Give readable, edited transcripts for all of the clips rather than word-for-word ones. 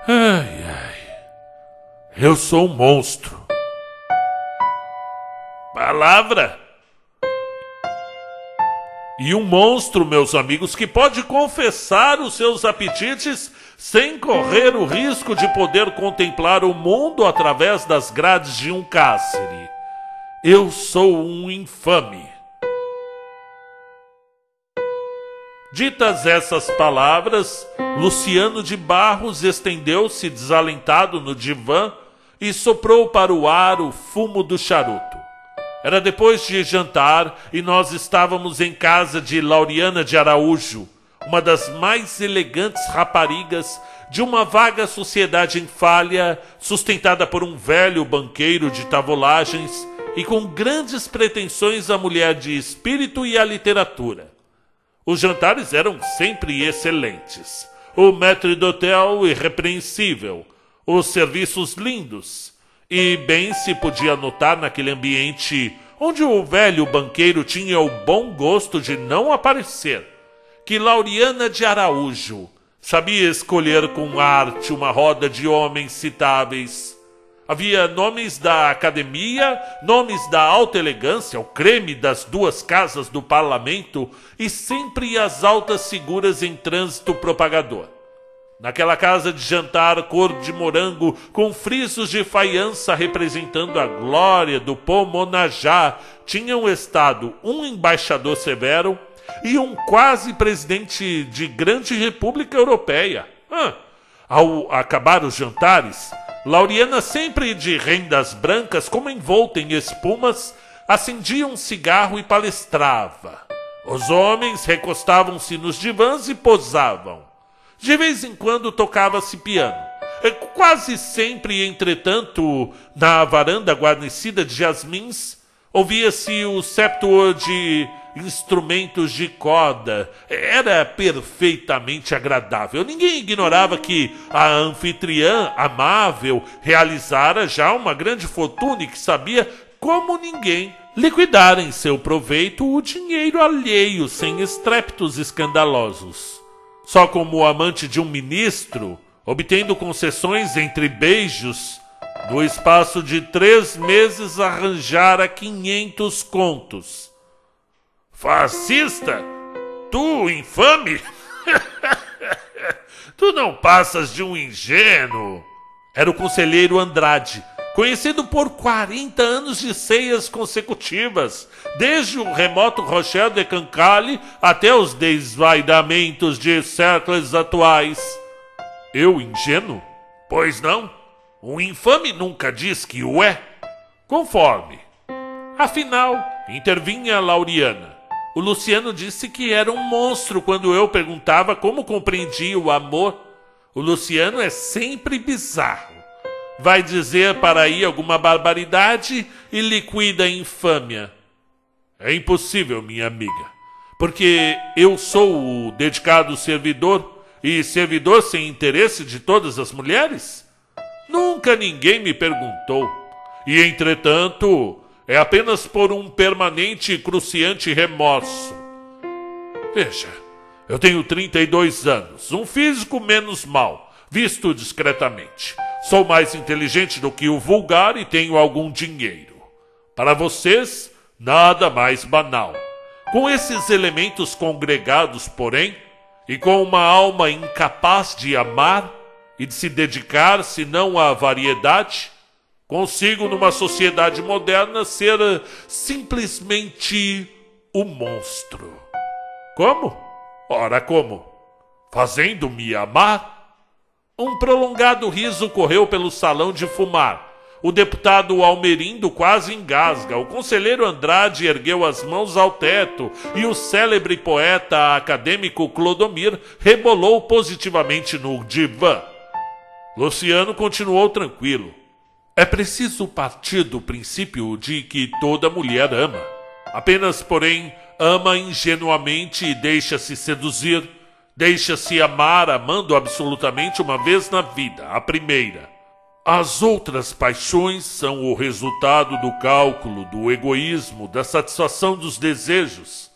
Ai, ai. Eu sou um monstro. Palavra. E um monstro, meus amigos, que pode confessar os seus apetites sem correr o risco de poder contemplar o mundo através das grades de um cárcere. Eu sou um infame. Ditas essas palavras, Luciano de Barros estendeu-se desalentado no divã e soprou para o ar o fumo do charuto. Era depois de jantar e nós estávamos em casa de Lauriana de Araújo, uma das mais elegantes raparigas de uma vaga sociedade em falha, sustentada por um velho banqueiro de tavolagens e com grandes pretensões à mulher de espírito e à literatura. Os jantares eram sempre excelentes, o maître d'hôtel irrepreensível, os serviços lindos, e bem se podia notar naquele ambiente onde o velho banqueiro tinha o bom gosto de não aparecer, que Lauriana de Araújo sabia escolher com arte uma roda de homens citáveis. Havia nomes da academia, nomes da alta elegância, o creme das duas casas do parlamento e sempre as altas figuras em trânsito propagador. Naquela casa de jantar cor de morango, com frisos de faiança representando a glória do Pomonajá, tinham estado um embaixador severo e um quase presidente de grande república europeia. Ao acabar os jantares, Lauriana, sempre de rendas brancas, como envolta em espumas, acendia um cigarro e palestrava. Os homens recostavam-se nos divãs e posavam. De vez em quando tocava-se piano. Quase sempre, entretanto, na varanda guarnecida de jasmins, ouvia-se o septo de instrumentos de corda. Era perfeitamente agradável. Ninguém ignorava que a anfitriã amável realizara já uma grande fortuna e que sabia, como ninguém, liquidar em seu proveito o dinheiro alheio sem estrépitos escandalosos. Só como amante de um ministro, obtendo concessões entre beijos, no espaço de 3 meses arranjara 500 contos. Fascista? Tu, infame? Tu não passas de um ingênuo. Era o conselheiro Andrade, conhecido por 40 anos de ceias consecutivas, desde o remoto Rocher de Cancale até os desvaidamentos de séculos atuais. Eu, ingênuo? Pois não. Um infame nunca diz que o é. Conforme. Afinal, intervinha Lauriana. O Luciano disse que era um monstro quando eu perguntava como compreendia o amor. O Luciano é sempre bizarro. Vai dizer para aí alguma barbaridade e liquida a infâmia. É impossível, minha amiga, porque eu sou o dedicado servidor e servidor sem interesse de todas as mulheres? Nunca ninguém me perguntou. E, entretanto, é apenas por um permanente e cruciante remorso. Veja, eu tenho 32 anos, um físico menos mau, visto discretamente. Sou mais inteligente do que o vulgar e tenho algum dinheiro. Para vocês, nada mais banal. Com esses elementos congregados, porém, e com uma alma incapaz de amar e de se dedicar senão à variedade, consigo numa sociedade moderna ser simplesmente o monstro. Como? Ora, como? Fazendo-me amar? Um prolongado riso correu pelo salão de fumar. O deputado Almerindo quase engasga. O conselheiro Andrade ergueu as mãos ao teto e o célebre poeta acadêmico Clodomir rebolou positivamente no divã. Luciano continuou tranquilo. É preciso partir do princípio de que toda mulher ama. Apenas, porém, ama ingenuamente e deixa-se seduzir. Deixa-se amar amando absolutamente uma vez na vida, a primeira. As outras paixões são o resultado do cálculo, do egoísmo, da satisfação dos desejos.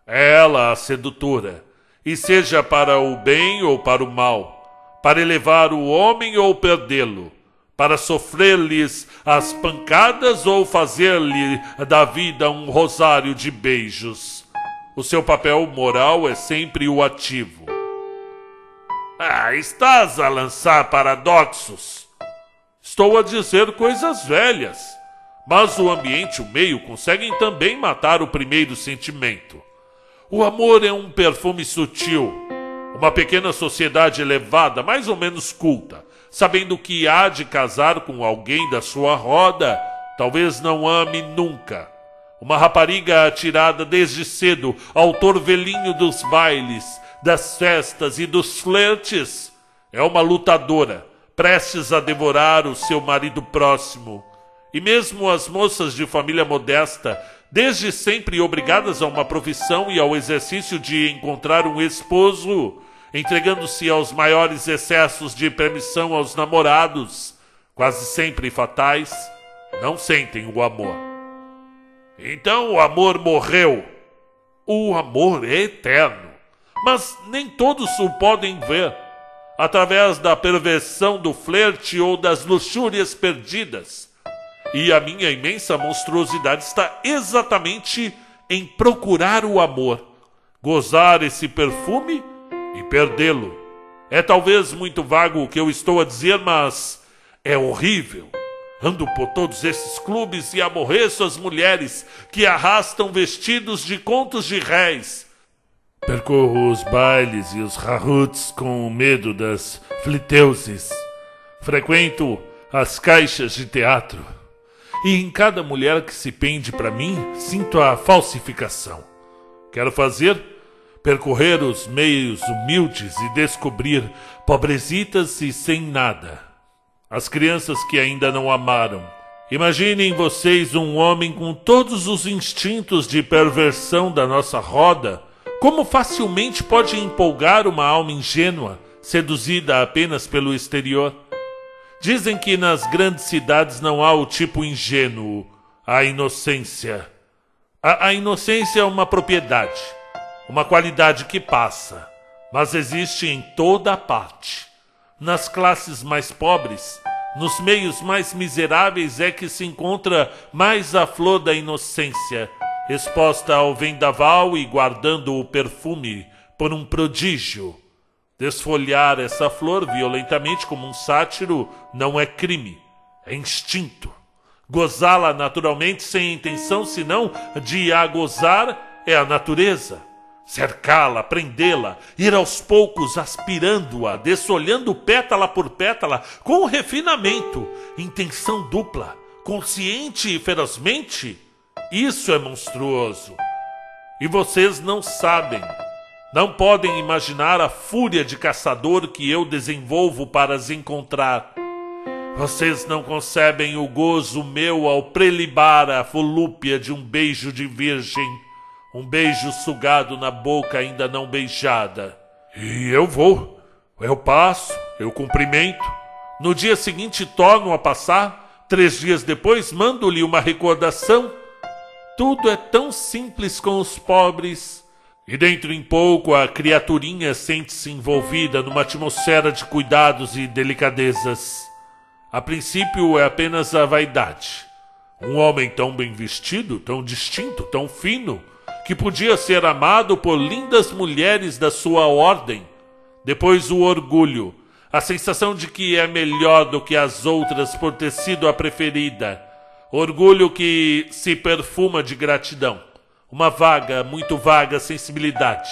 É ela a sedutora, e seja para o bem ou para o mal, para elevar o homem ou perdê-lo, para sofrer-lhes as pancadas ou fazer-lhe da vida um rosário de beijos. O seu papel moral é sempre o ativo. Estás a lançar paradoxos. Estou a dizer coisas velhas, mas o ambiente e o meio conseguem também matar o primeiro sentimento. O amor é um perfume sutil, uma pequena sociedade elevada, mais ou menos culta, sabendo que há de casar com alguém da sua roda, talvez não ame nunca. Uma rapariga atirada desde cedo ao torvelinho dos bailes, das festas e dos flertes, é uma lutadora, prestes a devorar o seu marido próximo. E mesmo as moças de família modesta, desde sempre obrigadas a uma profissão e ao exercício de encontrar um esposo, entregando-se aos maiores excessos de permissão aos namorados, quase sempre fatais, não sentem o amor. Então o amor morreu. O amor é eterno, mas nem todos o podem ver, através da perversão do flerte ou das luxúrias perdidas. E a minha imensa monstruosidade está exatamente em procurar o amor, gozar esse perfume e perdê-lo. É talvez muito vago o que eu estou a dizer, mas é horrível. Ando por todos esses clubes e aborreço as mulheres que arrastam vestidos de contos de réis. Percorro os bailes e os rahuts com medo das fliteuses. Frequento as caixas de teatro. E em cada mulher que se pende para mim, sinto a falsificação. Quero percorrer os meios humildes e descobrir pobrezitas e sem nada. As crianças que ainda não amaram. Imaginem vocês um homem com todos os instintos de perversão da nossa roda. Como facilmente pode empolgar uma alma ingênua, seduzida apenas pelo exterior? Dizem que nas grandes cidades não há o tipo ingênuo, a inocência. A inocência é uma propriedade, uma qualidade que passa, mas existe em toda a parte. Nas classes mais pobres, nos meios mais miseráveis é que se encontra mais a flor da inocência, exposta ao vendaval e guardando o perfume por um prodígio. Desfolhar essa flor violentamente como um sátiro não é crime, é instinto. Gozá-la naturalmente sem intenção senão de a gozar é a natureza. Cercá-la, prendê-la, ir aos poucos aspirando-a, desfolhando pétala por pétala, com refinamento, intenção dupla, consciente e ferozmente, isso é monstruoso. E vocês não sabem, não podem imaginar a fúria de caçador que eu desenvolvo para as encontrar. Vocês não concebem o gozo meu ao prelibar a volúpia de um beijo de virgem, um beijo sugado na boca ainda não beijada. E eu vou, eu passo, eu cumprimento. No dia seguinte torno a passar, 3 dias depois mando-lhe uma recordação. Tudo é tão simples com os pobres. E dentro em pouco a criaturinha sente-se envolvida numa atmosfera de cuidados e delicadezas. A princípio é apenas a vaidade. Um homem tão bem vestido, tão distinto, tão fino, que podia ser amado por lindas mulheres da sua ordem. Depois o orgulho, a sensação de que é melhor do que as outras por ter sido a preferida. Orgulho que se perfuma de gratidão. Uma vaga, muito vaga sensibilidade.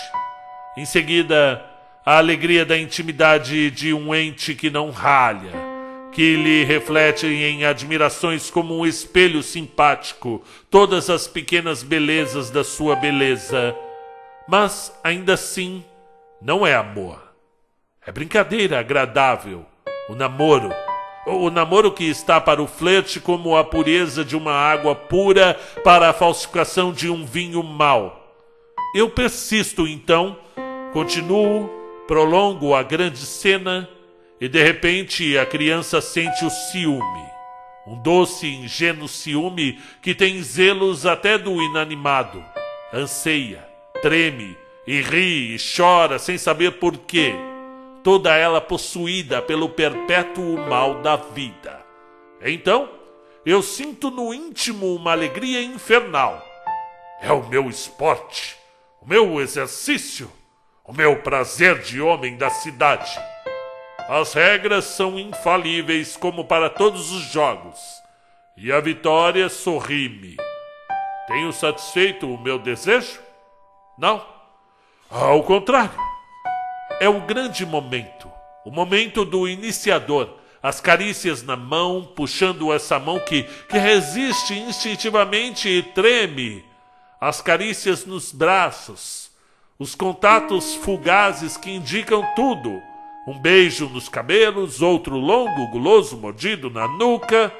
Em seguida, a alegria da intimidade de um ente que não ralha, que lhe reflete em admirações como um espelho simpático todas as pequenas belezas da sua beleza. Mas, ainda assim, não é amor. É brincadeira agradável, o namoro. O namoro que está para o flerte como a pureza de uma água pura para a falsificação de um vinho mau. Eu persisto então, continuo, prolongo a grande cena e de repente a criança sente o ciúme. Um doce e ingênuo ciúme que tem zelos até do inanimado. Anseia, treme e ri e chora sem saber por quê. toda ela possuída pelo perpétuo mal da vida. Então, eu sinto no íntimo uma alegria infernal. É o meu esporte, o meu exercício, o meu prazer de homem da cidade. As regras são infalíveis como para todos os jogos, e a vitória sorri-me. Tenho satisfeito o meu desejo? Não. Ao contrário. É o grande momento, o momento do iniciador, as carícias na mão, puxando essa mão que resiste instintivamente e treme, as carícias nos braços, os contatos fugazes que indicam tudo, um beijo nos cabelos, outro longo, guloso mordido na nuca,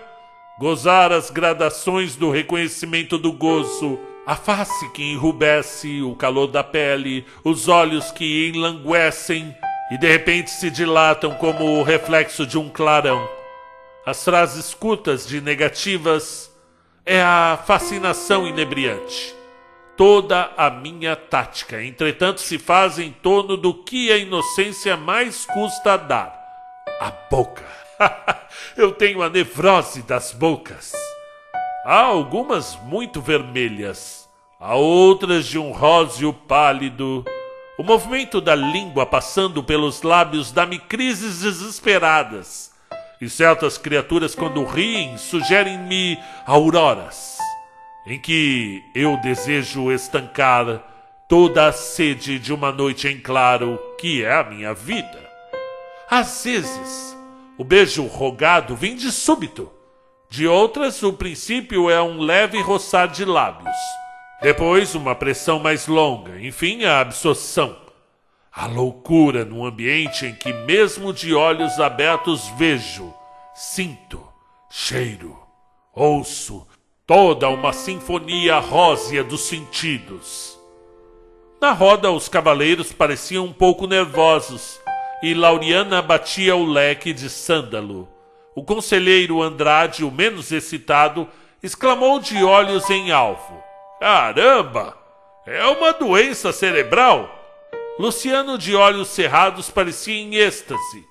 gozar as gradações do reconhecimento do gozo, a face que enrubesce, o calor da pele, os olhos que enlanguecem e de repente se dilatam como o reflexo de um clarão. As frases curtas de negativas é a fascinação inebriante. Toda a minha tática, entretanto, se faz em torno do que a inocência mais custa a dar: a boca. Eu tenho a nevrose das bocas. Há algumas muito vermelhas, há outras de um róseo pálido. O movimento da língua passando pelos lábios dá-me crises desesperadas. E certas criaturas, quando riem, sugerem-me auroras, em que eu desejo estancar toda a sede de uma noite em claro, que é a minha vida. Às vezes, o beijo rogado vem de súbito. De outras, o princípio é um leve roçar de lábios. Depois, uma pressão mais longa. Enfim, a absorção. A loucura num ambiente em que mesmo de olhos abertos vejo, sinto, cheiro, ouço toda uma sinfonia rósea dos sentidos. Na roda, os cavaleiros pareciam um pouco nervosos e Lauriana batia o leque de sândalo. O conselheiro Andrade, o menos excitado, exclamou de olhos em alvo: "Caramba! É uma doença cerebral!" Luciano, de olhos cerrados, parecia em êxtase.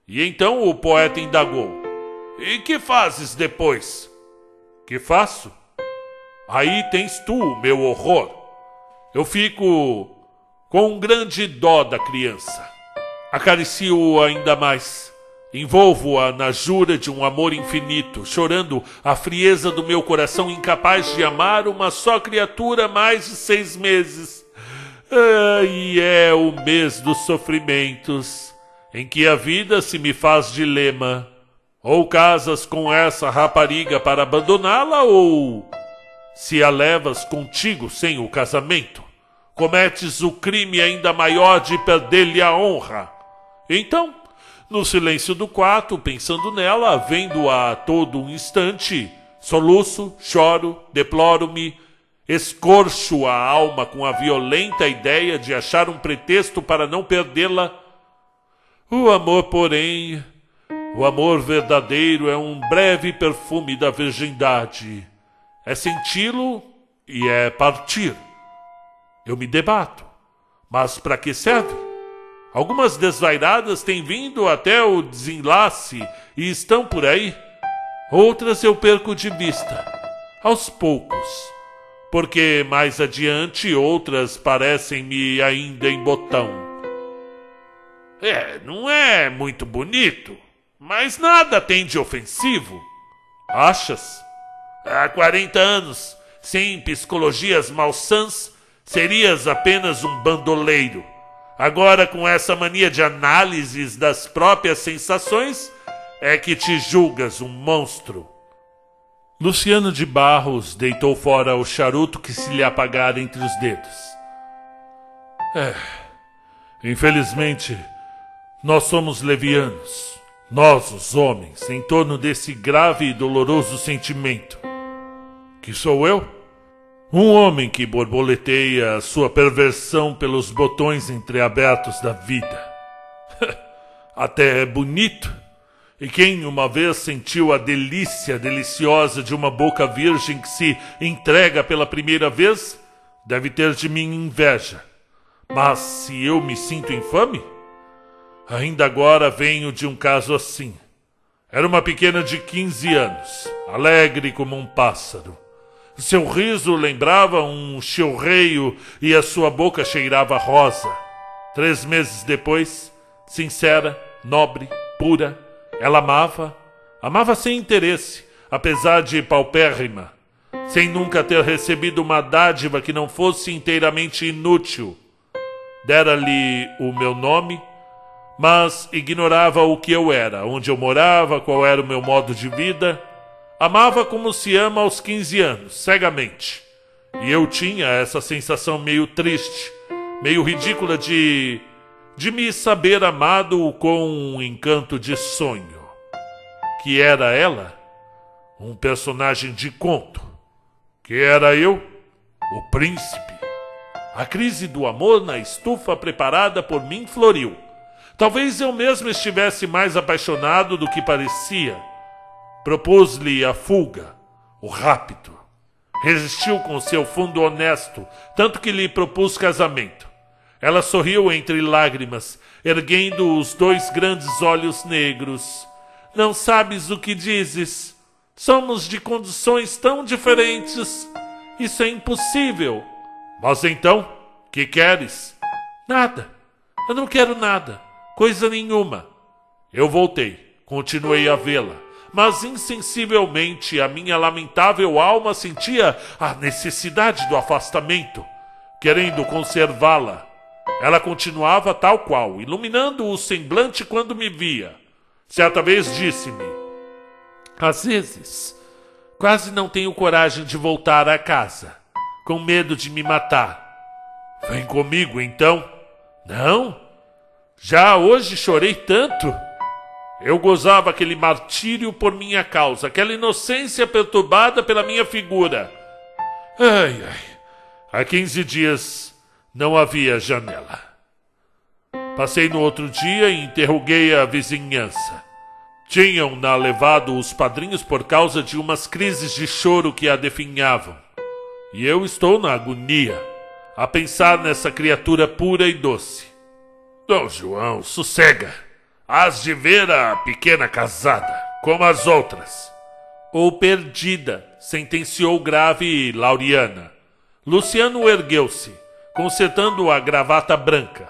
E então o poeta indagou: "E que fazes depois?" "Que faço? Aí tens tu o meu horror. Eu fico com um grande dó da criança. Acaricio-o ainda mais. Envolvo-a na jura de um amor infinito, chorando a frieza do meu coração incapaz de amar uma só criatura mais de 6 meses. E é o mês dos sofrimentos, em que a vida se me faz dilema. Ou casas com essa rapariga para abandoná-la, ou, se a levas contigo sem o casamento, cometes o crime ainda maior de perder-lhe a honra. Então, no silêncio do quarto, pensando nela, vendo-a a todo um instante, soluço, choro, deploro-me, escorcho a alma com a violenta ideia de achar um pretexto para não perdê-la. O amor, porém, o amor verdadeiro é um breve perfume da virgindade. É senti-lo e é partir. Eu me debato, mas para que serve? Algumas desvairadas têm vindo até o desenlace e estão por aí. Outras eu perco de vista, aos poucos, porque mais adiante outras parecem-me ainda em botão. Não é muito bonito, mas nada tem de ofensivo. Achas? Há 40 anos, sem psicologias malsãs, serias apenas um bandoleiro. Agora, com essa mania de análises das próprias sensações, é que te julgas um monstro. Luciano de Barros deitou fora o charuto que se lhe apagara entre os dedos. Infelizmente, nós somos levianos, nós os homens, em torno desse grave e doloroso sentimento. Que sou eu? Um homem que borboleteia a sua perversão pelos botões entreabertos da vida. Até é bonito. E quem uma vez sentiu a delícia deliciosa de uma boca virgem que se entrega pela primeira vez, deve ter de mim inveja. Mas se eu me sinto infame? Ainda agora venho de um caso assim. Era uma pequena de 15 anos, alegre como um pássaro. Seu riso lembrava um chilreio e a sua boca cheirava rosa. 3 meses depois, sincera, nobre, pura, ela amava sem interesse, apesar de paupérrima, sem nunca ter recebido uma dádiva que não fosse inteiramente inútil. Dera-lhe o meu nome, mas ignorava o que eu era, onde eu morava, qual era o meu modo de vida. Amava como se ama aos 15 anos, cegamente. E eu tinha essa sensação meio triste, meio ridícula de me saber amado com um encanto de sonho. Que era ela? Um personagem de conto. Que era eu? O príncipe. A crise do amor na estufa preparada por mim floriu. Talvez eu mesmo estivesse mais apaixonado do que parecia. Propus-lhe a fuga, o rapto. Resistiu com seu fundo honesto, tanto que lhe propus casamento. Ela sorriu entre lágrimas, erguendo os 2 grandes olhos negros. Não sabes o que dizes? Somos de condições tão diferentes. Isso é impossível. Mas então, que queres? Nada. Eu não quero nada. Coisa nenhuma. Eu voltei, continuei a vê-la, mas insensivelmente a minha lamentável alma sentia a necessidade do afastamento, querendo conservá-la. Ela continuava tal qual, iluminando o semblante quando me via. Certa vez disse-me: às vezes, quase não tenho coragem de voltar à casa, com medo de me matar. Vem comigo, então. Não? Já hoje chorei tanto. Eu gozava aquele martírio por minha causa, aquela inocência perturbada pela minha figura. Ai, há 15 dias não havia janela. Passei no outro dia e interroguei a vizinhança. Tinham-na levado os padrinhos por causa de umas crises de choro que a definhavam. E eu estou na agonia, a pensar nessa criatura pura e doce. Dom João, sossega. Hás de ver a pequena casada, como as outras. Ou perdida, sentenciou grave Lauriana. Luciano ergueu-se, consertando a gravata branca.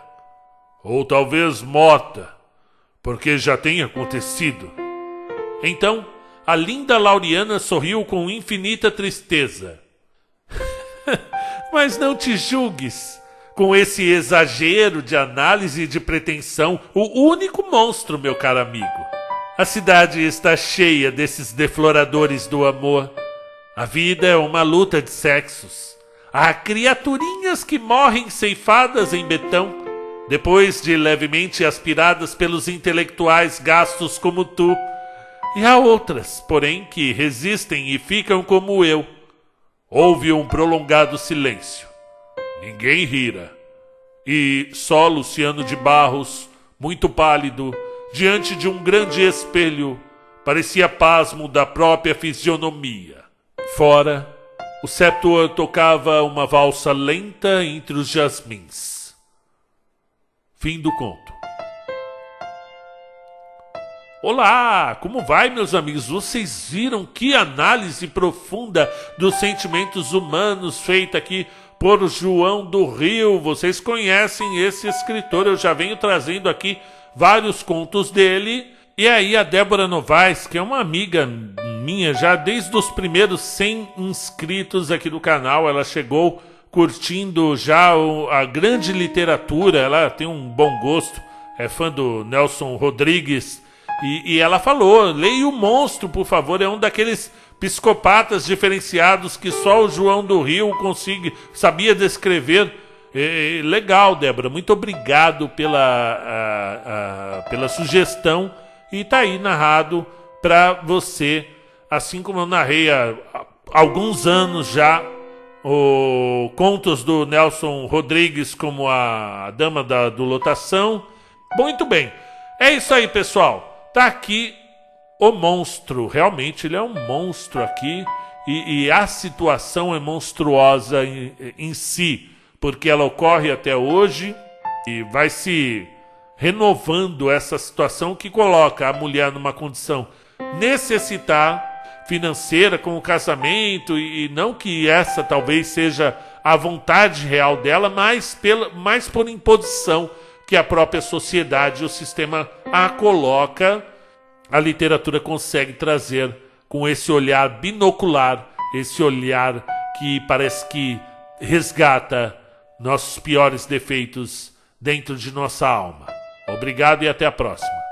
Ou talvez morta, porque já tem acontecido. Então, a linda Lauriana sorriu com infinita tristeza. Mas não te julgues. Com esse exagero de análise e de pretensão, o único monstro, meu caro amigo. A cidade está cheia desses defloradores do amor. A vida é uma luta de sexos. Há criaturinhas que morrem ceifadas em betão, depois de levemente aspiradas pelos intelectuais gastos como tu. E há outras, porém, que resistem e ficam como eu. Houve um prolongado silêncio. Ninguém rira. E só Luciano de Barros, muito pálido, diante de um grande espelho, parecia pasmo da própria fisionomia. Fora, o septor tocava uma valsa lenta entre os jasmins. Fim do conto. Olá, como vai, meus amigos? Vocês viram que análise profunda dos sentimentos humanos feita aqui por João do Rio? Vocês conhecem esse escritor, eu já venho trazendo aqui vários contos dele. E aí a Débora Novaes, que é uma amiga minha já desde os primeiros 100 inscritos aqui do canal, ela chegou curtindo já a grande literatura, ela tem um bom gosto, é fã do Nelson Rodrigues, e ela falou: leia O Monstro, por favor, é um daqueles psicopatas diferenciados que só o João do Rio sabia descrever. Legal, Débora, muito obrigado pela sugestão, e tá aí narrado para você, assim como eu narrei há alguns anos já contos do Nelson Rodrigues, como a Dama do Lotação. Muito bem, é isso aí, pessoal. Tá aqui O Monstro. Realmente ele é um monstro aqui, e a situação é monstruosa em si, porque ela ocorre até hoje e vai se renovando essa situação que coloca a mulher numa condição necessitar financeira com o casamento, e não que essa talvez seja a vontade real dela, mas mais por imposição que a própria sociedade e o sistema a coloca. A literatura consegue trazer com esse olhar binocular, esse olhar que parece que resgata nossos piores defeitos dentro de nossa alma. Obrigado e até a próxima.